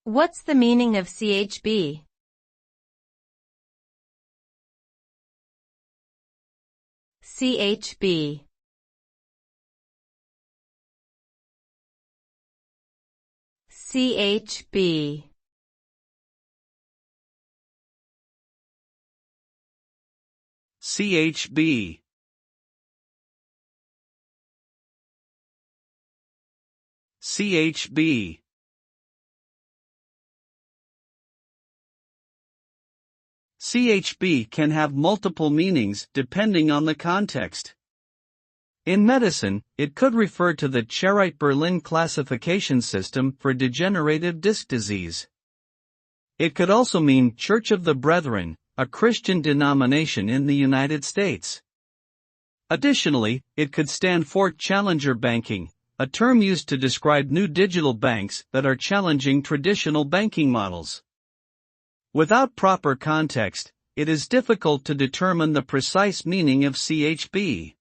What's the meaning of ChB? ChB. ChB. ChB. ChB. ChB can have multiple meanings depending on the context. In medicine, it could refer to the Cherite-Berlin classification system for degenerative disc disease. It could also mean Church of the Brethren, a Christian denomination in the United States. Additionally, it could stand for challenger banking, a term used to describe new digital banks that are challenging traditional banking models. Without proper context, it is difficult to determine the precise meaning of ChB.